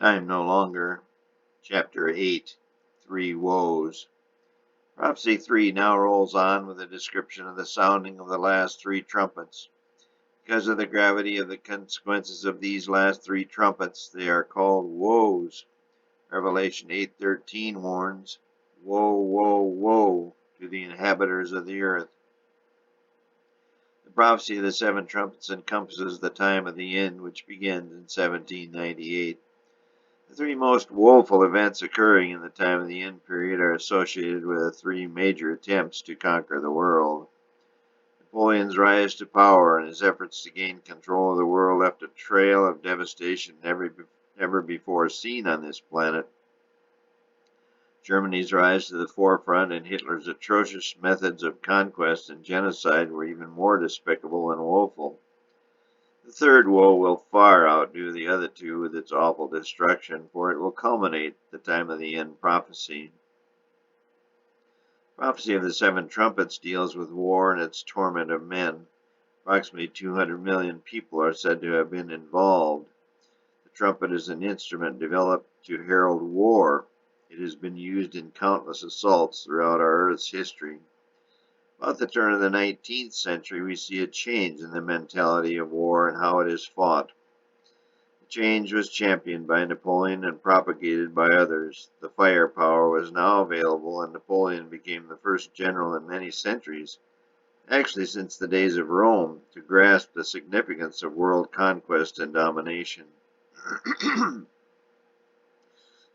Time no longer. Chapter 8 Three Woes. Prophecy 3 now rolls on with a description of the sounding of the last three trumpets. Because of the gravity of the consequences of these last three trumpets, they are called woes. Revelation 8:13 warns, "Woe, woe, woe to the inhabitants of the earth." The prophecy of the seven trumpets encompasses the time of the end, which begins in 1798. The three most woeful events occurring in the time of the end period are associated with the three major attempts to conquer the world. Napoleon's rise to power and his efforts to gain control of the world left a trail of devastation never before seen on this planet. Germany's rise to the forefront and Hitler's atrocious methods of conquest and genocide were even more despicable and woeful. The third woe will far outdo the other two with its awful destruction, for it will culminate the time of the end prophecy. Prophecy of the seven trumpets deals with war and its torment of men. Approximately 200 million people are said to have been involved. The trumpet is an instrument developed to herald war. It has been used in countless assaults throughout our Earth's history. About the turn of the 19th century, we see a change in the mentality of war and how it is fought. The change was championed by Napoleon and propagated by others. The firepower was now available, and Napoleon became the first general in many centuries, actually since the days of Rome, to grasp the significance of world conquest and domination.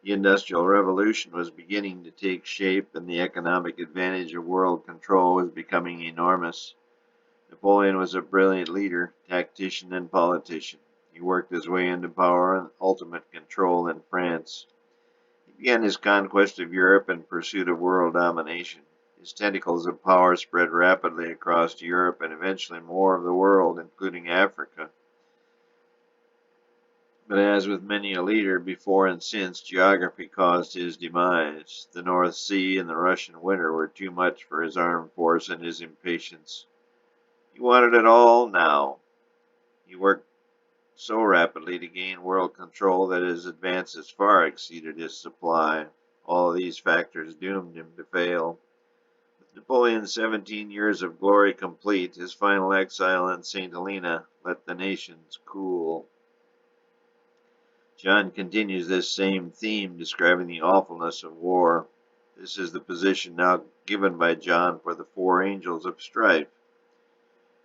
The Industrial Revolution was beginning to take shape, and the economic advantage of world control was becoming enormous. Napoleon was a brilliant leader, tactician, and politician. He worked his way into power and ultimate control in France. He began his conquest of Europe in pursuit of world domination. His tentacles of power spread rapidly across Europe and eventually more of the world, including Africa. But as with many a leader before and since, geography caused his demise. The North Sea and the Russian winter were too much for his armed force and his impatience. He wanted it all now. He worked so rapidly to gain world control that his advances far exceeded his supply. All of these factors doomed him to fail. With Napoleon's 17 years of glory complete, his final exile in St. Helena let the nations cool. John continues this same theme, describing the awfulness of war. This is the position now given by John for the four angels of strife.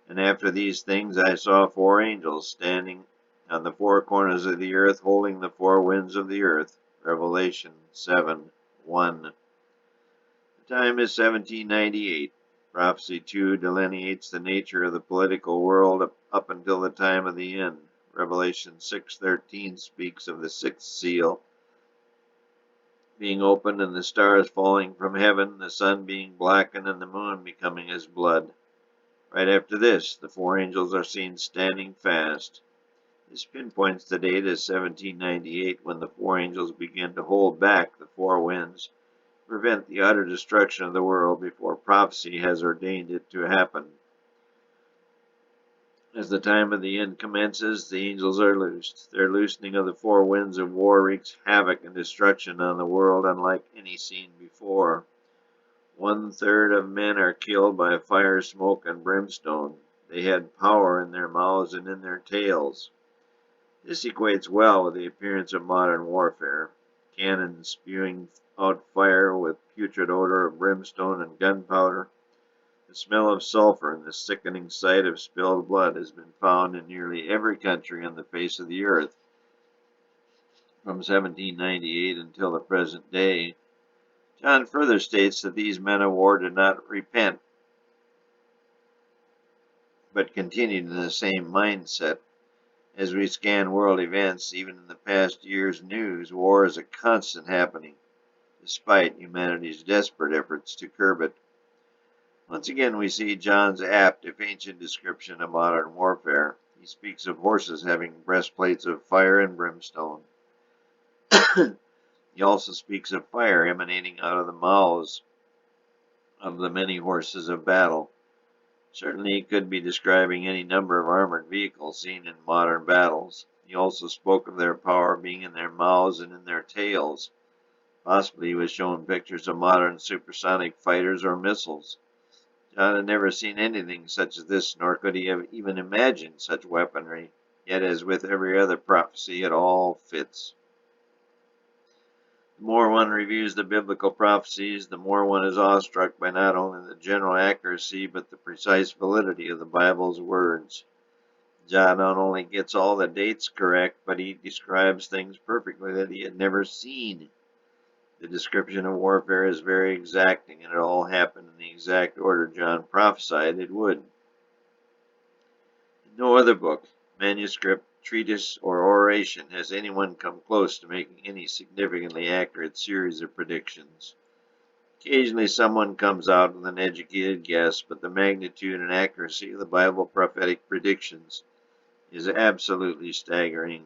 And after these things I saw four angels standing on the four corners of the earth, holding the four winds of the earth. Revelation 7:1. The time is 1798. Prophecy 2 delineates the nature of the political world up until the time of the end. Revelation 6:13 speaks of the sixth seal being opened and the stars falling from heaven, the sun being blackened and the moon becoming as blood. Right after this, the four angels are seen standing fast. This pinpoints the date as 1798, when the four angels begin to hold back the four winds, to prevent the utter destruction of the world before prophecy has ordained it to happen. As the time of the end commences, the angels are loosed. Their loosening of the four winds of war wreaks havoc and destruction on the world unlike any seen before. 1/3 of men are killed by fire, smoke, and brimstone. They had power in their mouths and in their tails. This equates well with the appearance of modern warfare. Cannons spewing out fire with putrid odor of brimstone and gunpowder. The smell of sulfur and the sickening sight of spilled blood has been found in nearly every country on the face of the earth from 1798 until the present day. John further states that these men of war did not repent, but continued in the same mindset. As we scan world events, even in the past year's news, war is a constant happening, despite humanity's desperate efforts to curb it. Once again, we see John's apt, if ancient, description of modern warfare. He speaks of horses having breastplates of fire and brimstone. He also speaks of fire emanating out of the mouths of the many horses of battle. Certainly he could be describing any number of armored vehicles seen in modern battles. He also spoke of their power being in their mouths and in their tails. Possibly he was shown pictures of modern supersonic fighters or missiles. John had never seen anything such as this, nor could he have even imagined such weaponry. Yet, as with every other prophecy, it all fits. The more one reviews the biblical prophecies, the more one is awestruck by not only the general accuracy but the precise validity of the Bible's words. John not only gets all the dates correct, but he describes things perfectly that he had never seen. The description of warfare is very exacting, and it all happened in the exact order John prophesied it would. In no other book, manuscript, treatise, or oration has anyone come close to making any significantly accurate series of predictions. Occasionally someone comes out with an educated guess, but the magnitude and accuracy of the Bible prophetic predictions is absolutely staggering.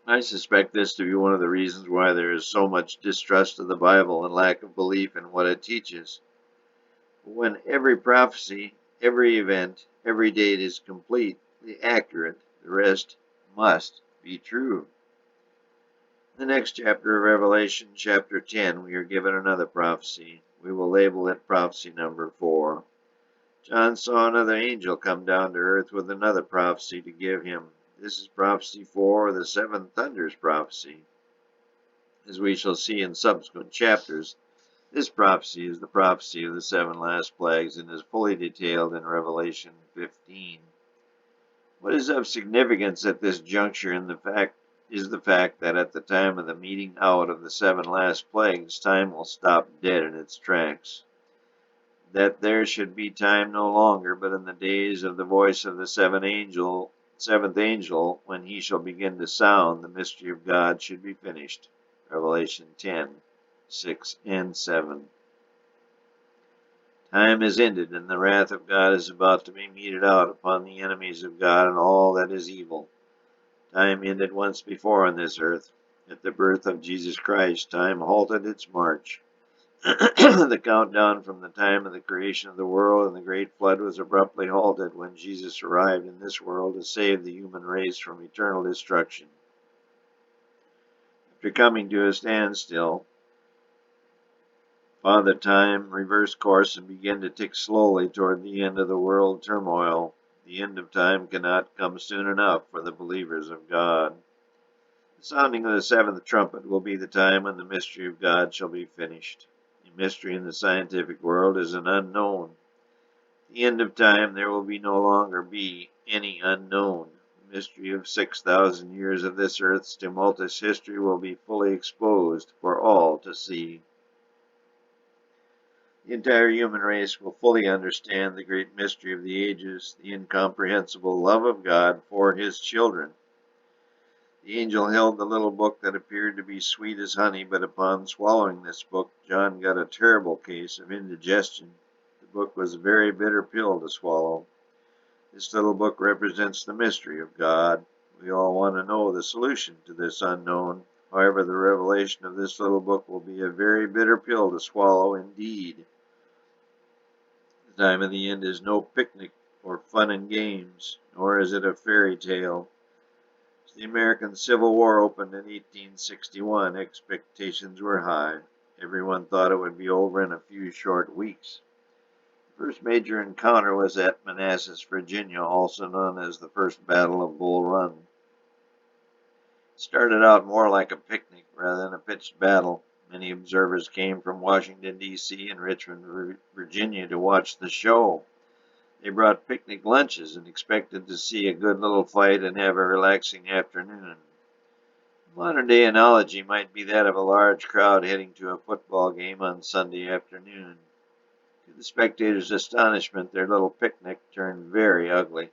I suspect this to be one of the reasons why there is so much distrust of the Bible and lack of belief in what it teaches. When every prophecy, every event, every date is completely accurate, the rest must be true. In the next chapter of Revelation, chapter 10, we are given another prophecy. We will label it prophecy number 4. John saw another angel come down to earth with another prophecy to give him. This is prophecy 4, the seven thunders prophecy. As we shall see in subsequent chapters, this prophecy is the prophecy of the 7 last plagues and is fully detailed in Revelation 15. What is of significance at this juncture is the fact that at the time of the meting out of the 7 last plagues, time will stop dead in its tracks. That there should be time no longer, but in the days of the voice of the seventh angel, when he shall begin to sound, the mystery of God should be finished. Revelation 10, 6 and 7. Time is ended, and the wrath of God is about to be meted out upon the enemies of God and all that is evil. Time ended once before on this earth. At the birth of Jesus Christ, time halted its march. The countdown from the time of the creation of the world and the great flood was abruptly halted when Jesus arrived in this world to save the human race from eternal destruction. After coming to a standstill, Father Time reversed course and began to tick slowly toward the end of the world turmoil. The end of time cannot come soon enough for the believers of God. The sounding of the 7th trumpet will be the time when the mystery of God shall be finished. A mystery in the scientific world is an unknown. At the end of time there will no longer be any unknown. The mystery of 6,000 years of this earth's tumultuous history will be fully exposed for all to see. The entire human race will fully understand the great mystery of the ages, the incomprehensible love of God for his children. The angel held the little book that appeared to be sweet as honey, but upon swallowing this book, John got a terrible case of indigestion. The book was a very bitter pill to swallow. This little book represents the mystery of God. We all want to know the solution to this unknown. However, the revelation of this little book will be a very bitter pill to swallow indeed. The time of the end is no picnic or fun and games, nor is it a fairy tale. As the American Civil War opened in 1861, expectations were high. Everyone thought it would be over in a few short weeks. The first major encounter was at Manassas, Virginia, also known as the First Battle of Bull Run. It started out more like a picnic rather than a pitched battle. Many observers came from Washington, D.C. and Richmond, Virginia to watch the show. They brought picnic lunches and expected to see a good little fight and have a relaxing afternoon. A modern-day analogy might be that of a large crowd heading to a football game on Sunday afternoon. To the spectators' astonishment, their little picnic turned very ugly.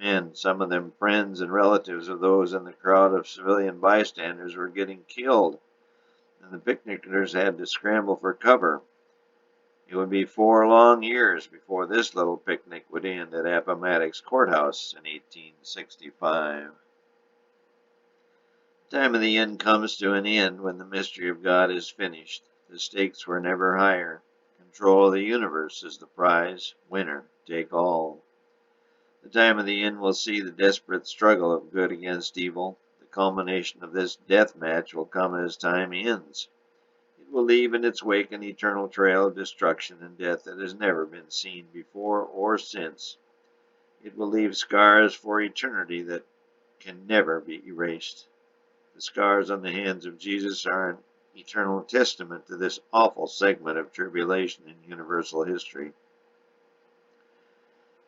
Men, some of them friends and relatives of those in the crowd of civilian bystanders, were getting killed, and the picnickers had to scramble for cover. It would be 4 long years before this little picnic would end at Appomattox Courthouse in 1865. The time of the end comes to an end when the mystery of God is finished. The stakes were never higher. Control of the universe is the prize. Winner take all. The time of the end will see the desperate struggle of good against evil. The culmination of this death match will come as time ends. It will leave in its wake an eternal trail of destruction and death that has never been seen before or since. It will leave scars for eternity that can never be erased. The scars on the hands of Jesus are an eternal testament to this awful segment of tribulation in universal history.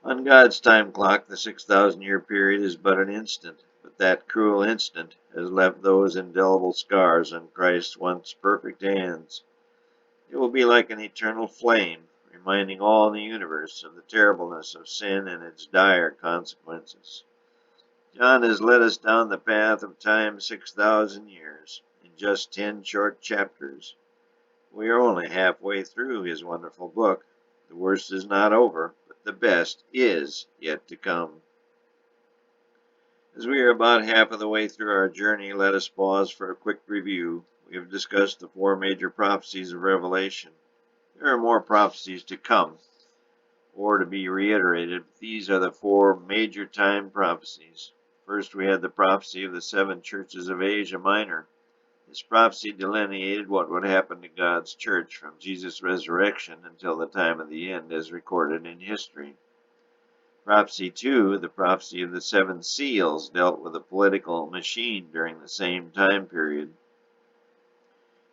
On God's time clock, the 6,000-year period is but an instant, but that cruel instant has left those indelible scars on Christ's once perfect hands. It will be like an eternal flame, reminding all in the universe of the terribleness of sin and its dire consequences. John has led us down the path of time 6,000 years in just 10 short chapters. We are only halfway through his wonderful book. The worst is not over, but the best is yet to come. As we are about half of the way through our journey, let us pause for a quick review. We have discussed the 4 major prophecies of Revelation. There are more prophecies to come, or to be reiterated, but these are the 4 major time prophecies. First, we had the prophecy of the 7 churches of Asia Minor. This prophecy delineated what would happen to God's church from Jesus' resurrection until the time of the end, as recorded in history. Prophecy 2, the prophecy of the 7 seals, dealt with a political machine during the same time period.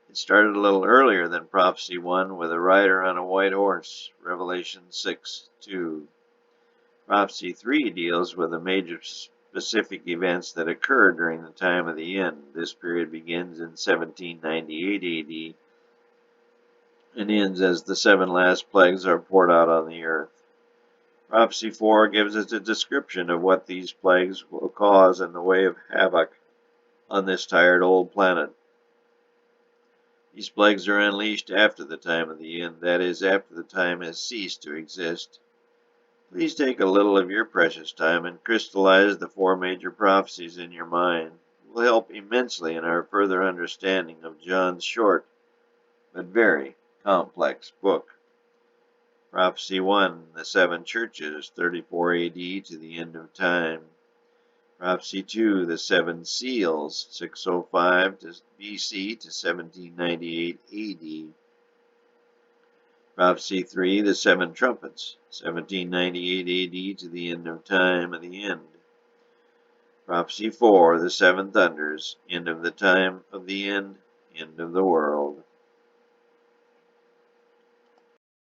It started a little earlier than Prophecy 1 with a rider on a white horse, Revelation 6:2. Prophecy 3 deals with the major specific events that occurred during the time of the end. This period begins in 1798 AD and ends as the 7 last plagues are poured out on the earth. Prophecy 4 gives us a description of what these plagues will cause in the way of havoc on this tired old planet. These plagues are unleashed after the time of the end, that is, after the time has ceased to exist. Please take a little of your precious time and crystallize the 4 major prophecies in your mind. It will help immensely in our further understanding of John's short but very complex book. Prophecy 1, the 7 churches, 34 AD to the end of time. Prophecy 2, the 7 seals, 605 BC to 1798 AD. Prophecy 3, the 7 trumpets, 1798 AD to the end of time and the end. Prophecy 4, the 7 thunders, end of the time of the end of the world.